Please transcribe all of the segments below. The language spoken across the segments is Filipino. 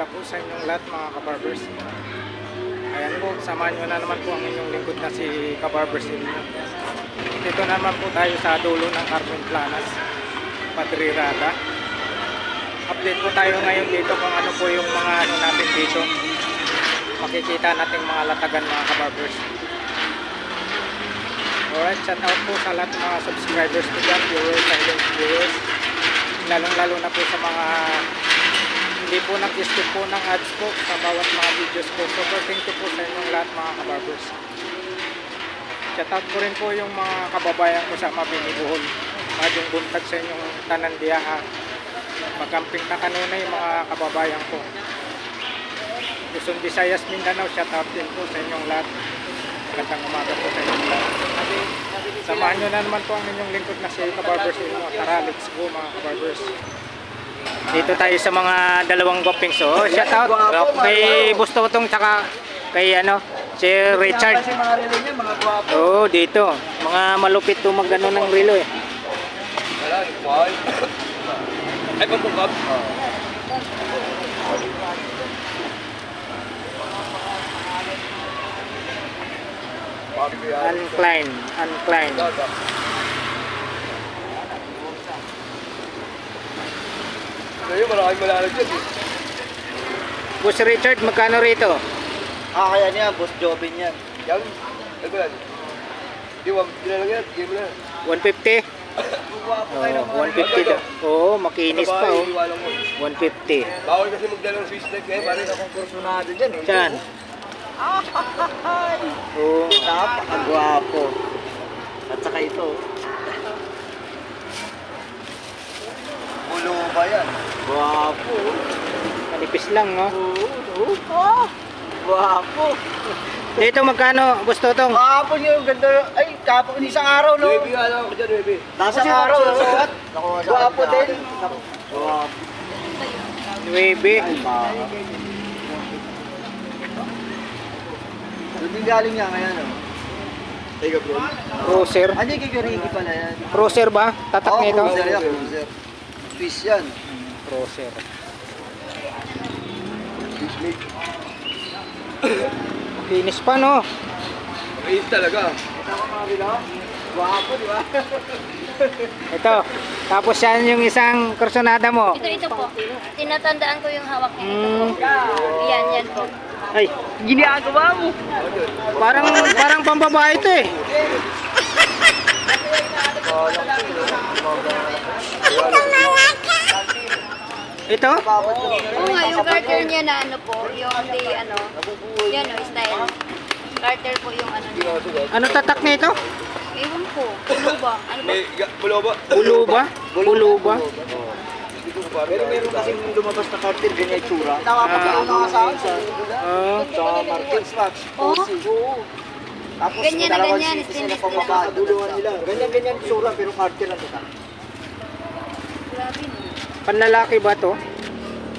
umaga po sa inyong lahat mga kabarbers. Ayan po, samahan nyo na naman po ang inyong lingkod na si Kabarbers inyo. Dito naman po tayo sa dulo ng Carmen Planas, Padre Rada. Update po tayo ngayon dito kung ano po yung mga ano natin dito. Makikita natin mga latagan mga kabarbers. Alright, shout out po sa lahat ng mga subscribers ko dyan, viewers, silent viewers. Lalong-lalo na po sa mga hindi po nag-skip po ng ads po sa bawat mga videos ko. Super thank you po sa inyong lahat mga kabarbers. Shout out ko rin po yung mga kababayan ko sa Mabinibuhol. Madyong buntag sa inyong tanan diya. Magamping na kanunay mga kababayan ko. Luzon, Visayas, Mindanao, shout out din po sa inyong lahat. Magandang umaga po sa inyong lahat. Samahan nyo na naman po ang inyong lingkod na si Kabarbers inyo. Tara, let's go mga kabarbers. Dito tayo sa mga dalawang gwaping. So, shout out kay Bustotong tsaka kay ano, si Richard. Oo, dito. Mga malupit to mag-ano ng relo eh. Ay, pagpungkap. Uncline. Ngayon, maraming malalag dyan eh. Boss Richard, magkano rito? Kaya niya, Boss Jobin yan. Yan? Ay ba yan? Di, lang yan. Game na. 150? Oh, 150 daw. Oo, makinis pa oh. 150. Bawal kasi magdala ng Swiss knife ngayon. Bari Akong kursunado dyan eh. Saan? Oo. Napakagwapo. At saka ito. Bulo ba yan? Gwapo. Manipis lang no? Oo. Gwapo. Dito magkano, Boss Totong? Kahapon yung ganda. Ay, kahapon isang araw no. Baby, alam ko dyan, baby. Nasang araw. Gwapo din. Gwapo. 9. Hindi galing niya ngayon no. Teka bro. Cruiser. Hindi kikurigi pala yan. Cruiser ba? Tatak nito? Cruiser yan, cruiser. Swiss yan. Cruiser. Swiss made. Makinis pa no? Makinis talaga. Gwapo, di ba? Ito. Tapos yan yung isang kursunada mo. Ito po. Tinatandaan ko yung hawak niya. Ito po. Yan po. Ay, Ginagawa mo. parang pambabae ito eh. Ito? Oo nga, yung garter niya na ano po, yung di ano, yan o, style. Garter po yung ano niya. Ano tatak nito? Ewan ko, ano ba? Ano ba? May bulo ba? Bulo ba? Bulo ba? Pero meron kasing lumabas na cartel, ganyan yung tsura. Sa Martin Slats. Oh? Tapos Ganyan na dalawang ganyan, city sila stainless pababa, nila. duluhan nila. Ganyan tsura, pero cartel ang kita. Grabe no. Panlalaki ba to?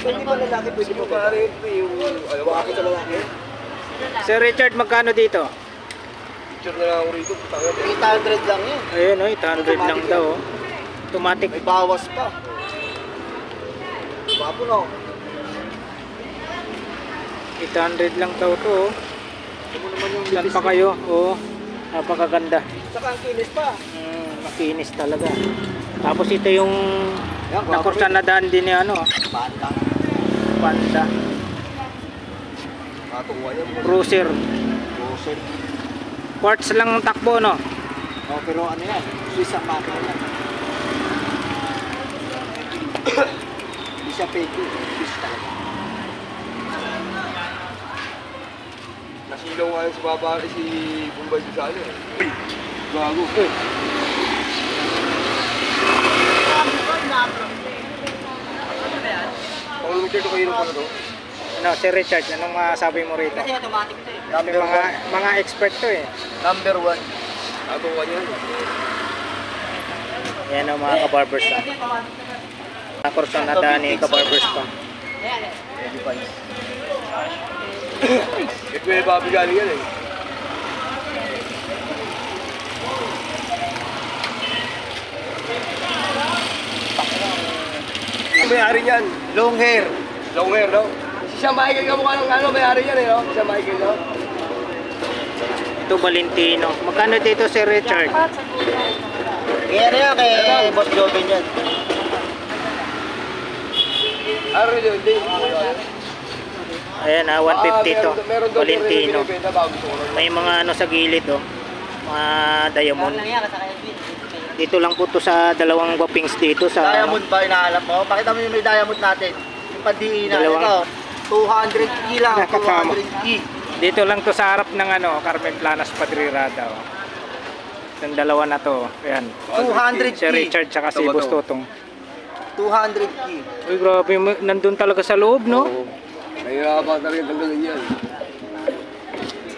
Pwede ba lalaki, pwede ba ba? Yung, alam mo, Bakit sa lalaki? Sir Richard, magkano dito? picture na lang ako rito. 800 lang yun. Ayun oh, 800 lang daw oh. Automatic. May bawas pa. Gwapo no? 800 lang daw to oh. Ito mo naman yung Saan pa kayo? Oo, napakaganda. Saka ang kinis pa. Makinis talaga. Tapos ito yung Yan, nakursan na daan din ni ano, Panda. Panda. Matuwa yan. Cruiser. Cruiser. Quartz lang ang takbo no? Oh, pero ano yan? Swiss ang makina yan. Hindi siya fake yun. Swiss talaga. Nasilaw nga yun sa baba si Bombay sa ano eh. Uy! Gago. Pang lumiter to kayo ng pala to? Ano, Sir Richard, anong masabi mo rito? Kasi automatic ito eh. Kami mga expert to eh. Number 1. Natuwa niya. Yan ang mga kabarbers na. Nakursan na daan ni kabarbers pa. Ready pa yun. Ito yung Bobby galing yan eh. May-ari niyan, long hair. Long hair daw. Si Siya Michael ka mukha ng ano, may-ari yan eh, no? Siya Michael, no? Ito Valentino. Magkano dito si Richard? Kaya na yan kay Boss Joven yan. Ano rin yun, hindi. Ayan 150 to. Meron doon Valentino. binibenta bago gusto ko lang. May mga ano sa gilid oh. Mga diamond. Dito lang po to sa dalawang guwapings dito sa Diamond ba hinahanap mo? Pakita mo yung may diamond natin. Yung pandiinan. Dalawang- Ito. 200 lang. Nakakama. 200 Dito lang to sa harap ng ano, Carmen Planas Padrirada. Oh. Yung dalawa na to. Ayan. 200 Si Richard tsaka si Boss Totong. 200 Uy, grabe, nandun talaga sa loob, no? Oo. Nahihirapan na rin tanggalin yan.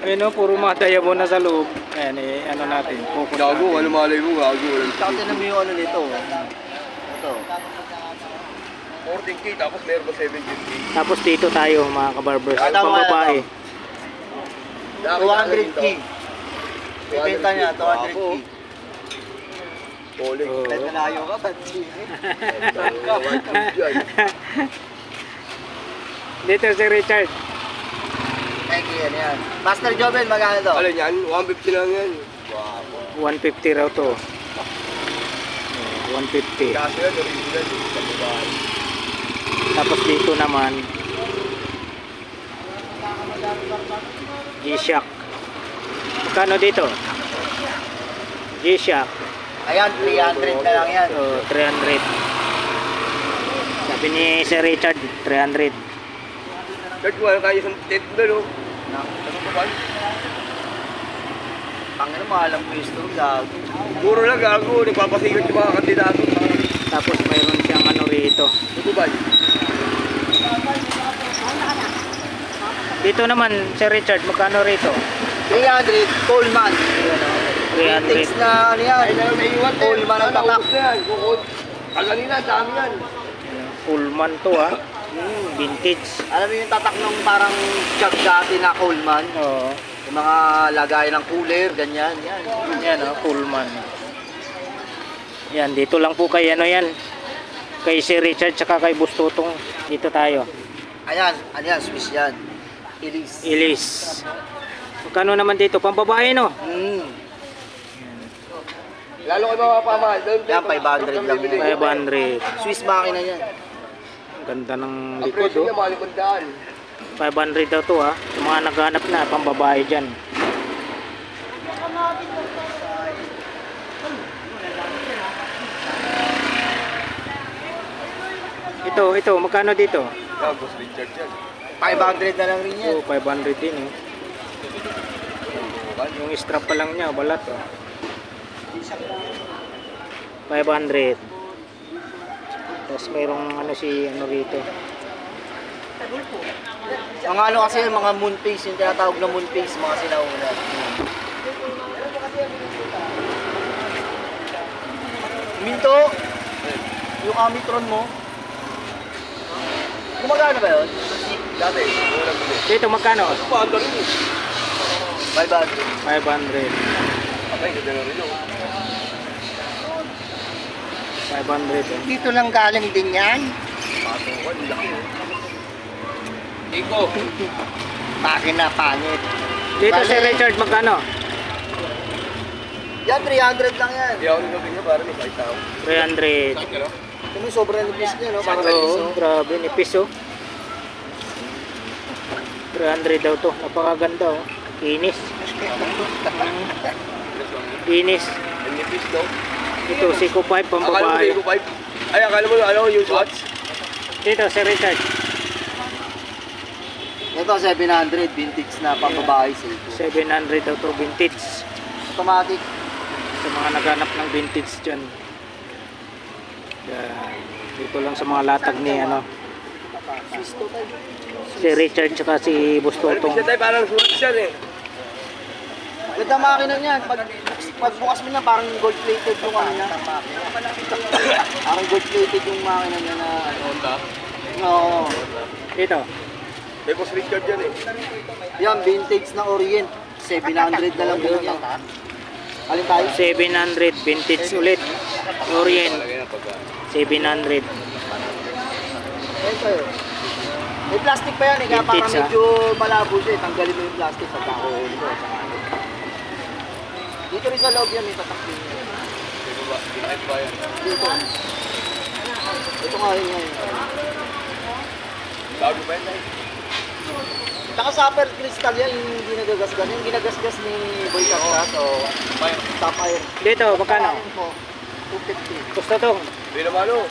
Ayun, no, puro mga diamond na sa loob. Ayan, eh, ano natin, focus Gago, natin. ano malay mo, gago. Saka tinan mo yung ano nito. Ito. 14K, tapos meron pa 17K. Tapos dito tayo, mga kabarbers. Ah, tama, Pambabae. 200K. Bibenta niya, 200K. Poling. Oo. Kahit malayo ka, ba't Dito si Richard. Thank you, yan. Master Joven, magkano to? Alin yan? 150 lang yan. 150 raw to. 150. Kaso yan, original. Sa babae. Tapos dito naman, G-Shock. Magkano dito? G-Shock. Ayan, 300 na lang yan. So, 300. Sabi ni Sir Richard, 300. Kahit wala tayo isang tent na, no? Ano pa ba? Panginoon, mahal ang pwesto, gago. Puro lang gago, nagpapasigat yung mga kandidato. Tapos mayroon siyang ano rito. Ito ba? Dito naman, Sir Richard, magkano rito? 300, Coleman. 300. Takes na ano yan. Ay, may iwan eh. Coleman ang tatak. Naubos na yan. Kukod. Kaganina, dami yan. Pullman to ha. Vintage. Alam mo yung tatak ng parang jug dati na Coleman? Oo. Yung mga lagay ng cooler, ganyan. Yan. Yan oh, Pullman. Yan, dito lang po kay ano yan. Kay Sir Richard tsaka kay Bustutong. Dito tayo. Ayan, ano yan, Swiss yan. Elise. Ilis. Magkano naman dito? Pambabae no? Lalo kayo mapapamahal. Doon, Yan, 500 lang yan. 500. Swiss makina yan. Ang ganda ng ang likod presyo niya, oh. mga 500. 500 daw to ha. Yung mga naghanap na pambabae dyan. Ito, magkano dito? Yeah, Boss Richard yan. 500 na lang rin yan. Oh, 500 din eh. Yung strap pa lang niya, balat oh. 500. Tapos mayroong ano si ano rito. Mga ano kasi, mga moonface, yung tinatawag na moonface, mga sinauna. Minto, yung Amitron mo, gumagana ba yun? Dati, mura bili. Dito magkano? Paano rin eh. 500. 500. Abay, ganda na rin yun. 500 eh. Dito lang galing din yan. Patungan, laki eh. Iko. Makina, pangit. Dito si Richard magkano? Yan, 300 lang yan. Hindi ako nilagay niya para may kahit tao. 300. Saan ka no? Ito yung sobrang nipis niya, no? Parang Oo, grabe, nipis oh. 300 daw to. Napakaganda oh. Kinis. Kinis. Ang nipis, no? Ito, Seiko 5 Akala mo pambabae. Seiko 5? Ay, akala mo ano, yung Swatch? Dito si Richard. Ito, 700, vintage na pambabae sa ito. 700 daw to, vintage. Automatic. Sa mga naghanap ng vintage dyan. Yan. Dito lang sa mga latag ni ano. Si Richard tsaka si Ano, Bustotong. bisa tayo parang Swatch yan eh. Ganda makina niyan. Pagbukas mo niya, parang gold-plated yung ano niya. Parang gold-plated yung makina niya na ano. Honda. Oo. Dito. May Boss Richard yan eh. Yan, vintage na Orient. 700 na lang din yan. Alin tayo? 700 vintage ulit. Orient Talaga yan pagka. 700. Ayun tayo. May plastic pa yan eh, kaya parang Vintage, ah. medyo malabo siya eh. Tanggalin mo yung plastic sa kakuhuli mo. Dito rin sa loob yan, may tatakpin yan. Dito. Ito nga yun ngayon. Bago ba yan? Saka Super Crystal yan, yung ginagasgas. Yung ginagasgas ni Boy Cacas o Top Iron. Dito, magkano? 250. Gusto to. Binamalo.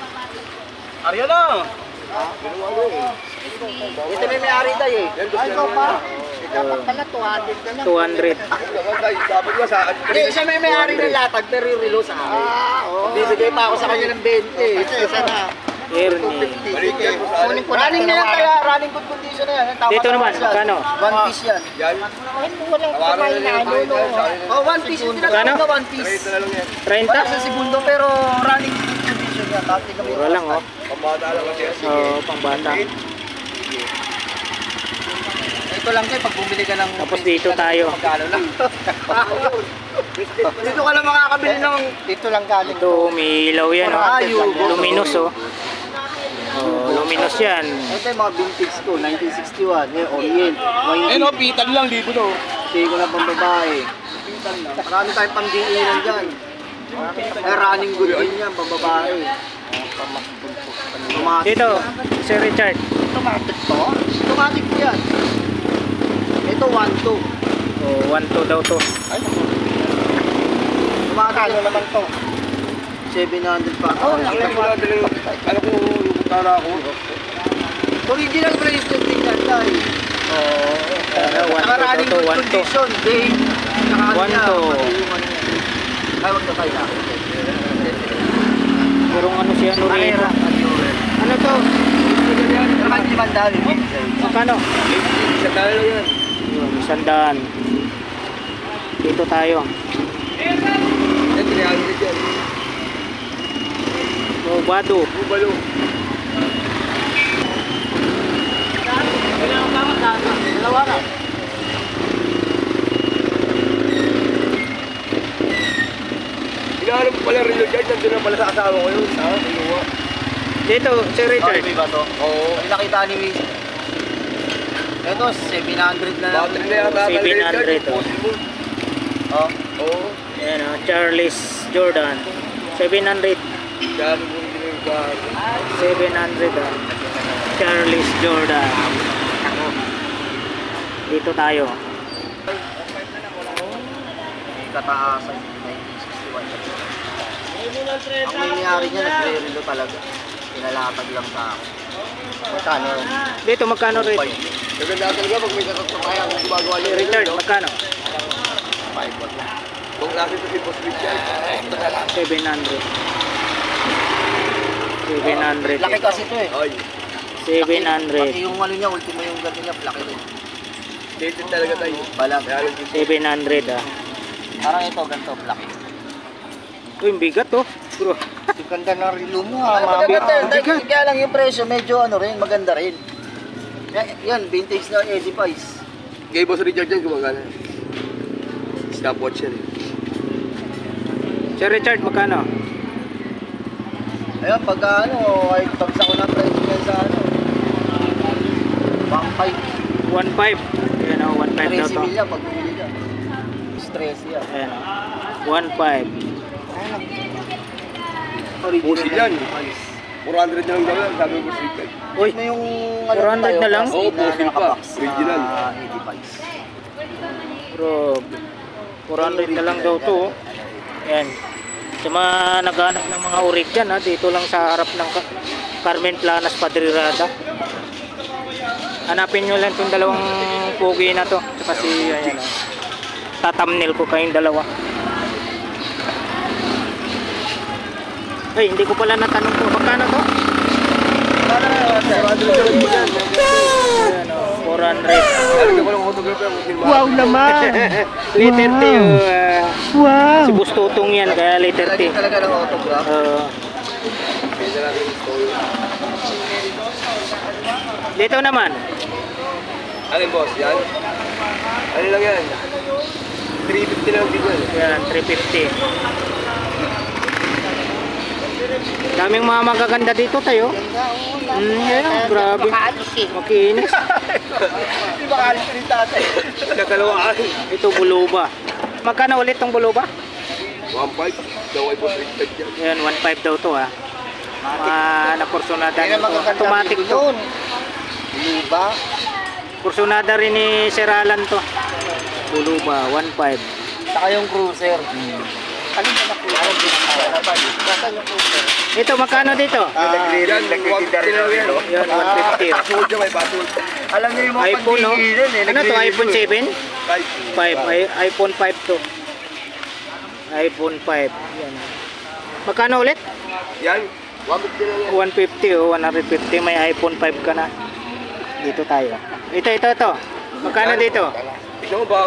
Arya na! Ha? Binamalo eh. Ito may-ari tayo eh. Yan, gusto Ay, ikaw yan. pa. Dapat pala 200 ka na. 200. Dapat ba sa akin? Hindi, siya may-ari ng latag pero relo sa akin. Bibigay pa ako sa kanya ng 20. Isa na. Ernie. Balikan mo sa akin. Running na yan kaya, running good condition na yan. Tama Dito sa naman, price yan. magkano? One piece yan. Yan. Walang Tawaran na lang tayo dahil sa akin. Oh, one piece yung Magkano? tinatawag na one piece. Rate na lang yan. Wala 30? sa segundo pero running good condition yan. Tapos tingnan mo yung Mura lang, oh. Pambata lang kasi. Oo, pangbata. Ito lang kayo, pag bumili ka ng... Tapos dito tayo. Magkano lang. Dito ka lang makakabili ng... Dito lang galing. Ito, may ilaw yan, oh. Luminous, oh. Oh, luminous yan. Ito yung mga vintage ko, 1961. Yung Orient. Mga pitan lang dito to. hindi ko na pang babae. Marami tayong pangdiinan dyan. Running good din yan, pang babae. Automatic. Dito, Sir Richard. Automatic to? Automatic po yan. Ito 1.2. Oh, 1-2 daw to. Automatic ano naman to? 700 pa. Oh, Ano ko na dali. Ano ko lukutara ako. original bracelet din yan tayo. Oh, Naka-running 1-2 daw good to, 1-2. condition. Date. One to. Ay, wag na tayo na. Purong ano siya, ano rin. Carrera. Ano to? Naman di man dali. Magkano? Isa tayo lang yan. Yun, 100. Dito tayo. Yan, 300 yan. Oh, Bado. Bubalo. Dalawa na. Hinahanap ko pala rin yung dyan. Nandun na pala sa asawa ko yun. Ha? Kinuha. Dito, Sir Richard. Ba to? Oo. Hindi nakita ni Wiz. Ito, 700 na lang. Battery na yata. 700, oh. Oh. Oo. Ayan, oh, Charles Jordan. 700. Dami mo rin yung bago. 700, ah. Charles Jordan. Dito tayo. Kataasan. 1961. Ang nangyari niya, nagre-relo talaga. Pinalatag lang sa akin. Magkano? Dito, magkano rito? Maganda talaga pag may nakakapaya kung gumagawa Sir niya. Richard, magkano? 5 Kung natin ito si Boss Richard. 700. 700. Laki kasi ito eh. Ay. 700. Pati yung ano niya, ultimo yung ganito niya, laki rin. Dated talaga tayo. Balag. Kaya lang dito. 700, ah. Parang ito, ganito, laki. Uy, bigat, oh. Bro. Ang ganda ng relo mo ha, mami. Kaya lang yung presyo, medyo ano rin, maganda rin. Yan, vintage na Eddie Pies. Kay Boss Richard yan gumagana. Stopwatch yan eh. Sir Richard, magkano? Ayun, pagka ano, ay bagsak ko na presyo yan sa ano. 1.5. 1.5. Ayan, oh, 1.5 daw 13 to. mil yan pag bumili ka. Stress yan. Ayan, oh. 1.5. Pusi yan. 400 na lang daw yan, sabi ko Boss Richard. Uy, Ano yung 400 na lang? Oo, pusi pa. Original. Eddie Pies. bro. 400 na lang daw to, oh. Ayan. Sa mga naghanap ng mga urik dyan, ha, dito lang sa harap ng Carmen Planas, Padrirada. Hanapin nyo lang itong dalawang pugi na to. Tsaka si, ayan, oh. Tatamnil ko kayong dalawa. Ay, hindi ko pala natanong ko. Magkano to? Ayan, oh, 400. Lalagyan ko lang autograph yan. Wow naman! Letter T. Wow! Si Bustutong yan, kaya letter T. Lagi talaga ng autograph. Pwede natin yung story. Dito naman. Alin boss, yan? Ano lang yan? 350 lang din yan. Yan, 350. Daming mga magaganda dito tayo. Yan, grabe. Makinis. Hindi ba kalis rin tatay? Nakalawaan. Ito buluba. Magkano ulit tong buluba? 1.5. Daw ay po 3.5 yan. Yan, 1.5 daw to ha. Na kursunada Kaya nito. magaganda Automatic dito to. yun. Buluba. Kursunada rin ni Sir Alan to. Buluba, 1.5. Saka yung cruiser. Ano ba na cruiser? Saan yung cruiser? Ito, magkano dito? Yan, nagtitinda rin yan. Yan, 150. Basol dyan, may basol. Alam niyo yung mga iPhone, no? pandigilan eh. Ano to, iPhone 7? 5. 5, iPhone 5 to. iPhone 5. Yan. Magkano ulit? Yan, 150 lang yan. 150 o 150. May iPhone 5 ka na. Dito tayo. Ito. Magkano dito? Tignan mo ba,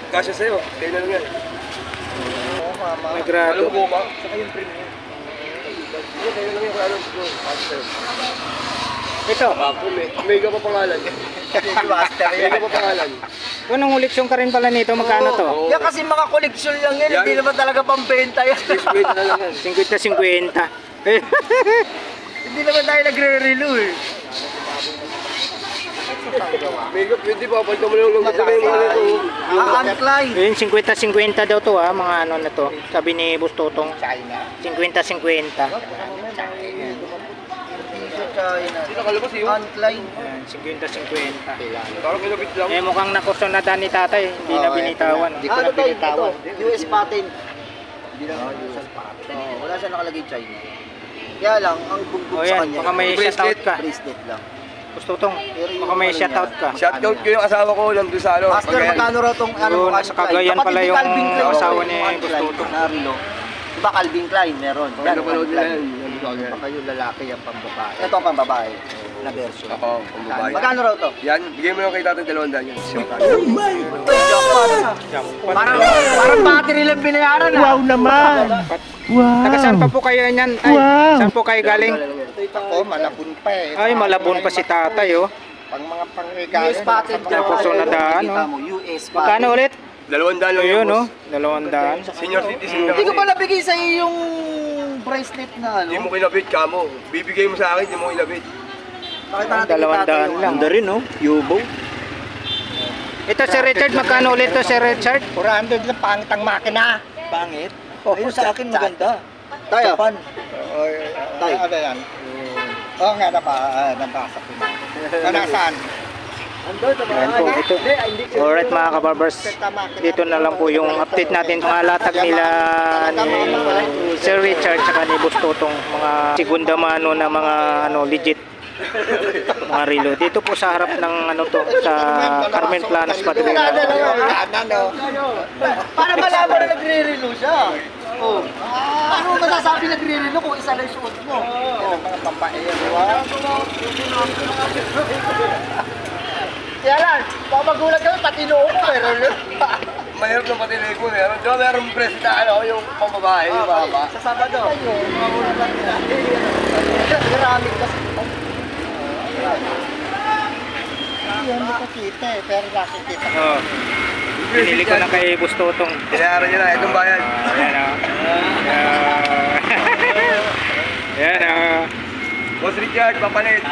kasya sa'yo. Kaya na lang yan. May grado. Alam mo ba? Saka yung premium. Kaya na lang yan. Alam mo, kasya sa'yo. Ito. Ako, mega pa pangalan. Master Mega pa pangalan. Anong koleksyon ka rin pala nito? Magkano to? Oo. Yan kasi mga koleksyon lang yan. Yan. Hindi naman talaga pambenta yan. Wait na lang yan. 50-50. Hindi naman tayo nagre-relo eh. Mega, pwede ba? Pagka mo lang lang sabi mo ano ito. Ancline. Yun, 50-50 daw to ha, mga ano na to. Sabi ni Bustotong. China. 50-50. China. Hindi nakalabas yun. Ancline. Yan, 50-50. Parang kinabit lang. Eh mukhang nakursunada ni tatay, hindi na binitawan. Hindi ko na binitawan. US patent. Hindi na US patent. Wala siya nakalagay China. Kaya lang, ang bugbog O sa yan, kanya. baka may shoutout ka. Bracelet lang. Bustotong, baka may shoutout ka. Shoutout ko yung asawa ko nandun sa ano. Master, Cagayan. magkano raw tong ano? Yun, Calvin nasa Klein? Cagayan Dapat pala hindi yung Calvin Klein, asawa yung ni Calvin Klein, Bustotong. na Rilo. Diba Calvin Klein meron? Pag Yan, napanood Calvin nila Klein. yan. nandun sa Cagayan. Baka yung lalaki yung pambabae. Ito ang pambabae na version. Ako, ang babae. Magkano raw to? Yan, bigay mo lang kay tatang 200 yan. Parang battery lang binayaran ah. Wow naman! Taga saan pa po kayo niyan? Ay, saan po kayo galing? Ako, malabon pa eh. Ay, malabon pa si tatay oh. Pang mga pang-regalo. US patent Mga kursunadaan, Kita no? mo, US patent. Magkano ulit? 200 lang Ayun yan, oh, boss. 200. Senior citizen ka Hindi ko kasi. pa nabigay sa iyo yung bracelet na ano. Hindi mo kinabit ka mo. Bibigay mo sa akin, hindi mo kinabit. Pakita natin 200 lang. Ganda rin, no? Yubo. Ito si Richard, magkano ulit to si Richard? 400 lang, pangit ang makina. Pangit? Ayun sa akin maganda. Tayo. Tayo. Ano yan? Oo nga, nabasa ko na. Nasaan? Ayan po, ito. Alright mga kabarbers, dito na lang po yung update natin mga latag nila ni Sir Richard saka ni Bustotong, mga segunda mano na mga ano legit mga relo. Dito po sa harap ng ano to, sa Carmen Planas Padrina. Para malaman na nagre-relo siya. Oh. Paano mo masasabi nagre-relo kung isa lang suot mo? Oh, mga pampae. Kaya lang, baka magulat kami, pati noo ko, meron yun. Mahirap ng pati ko. Meron. Diba meron press na ano, yung pambabae, yung baba. Sa Sabado. Maraming kasi. Yan, nakakita eh, pero nakikita. Oh. Pinili ko na kay Bustotong. Tinayaran niya na, itong bayan. Ayan o. Ayan o. Boss Richard, papalit.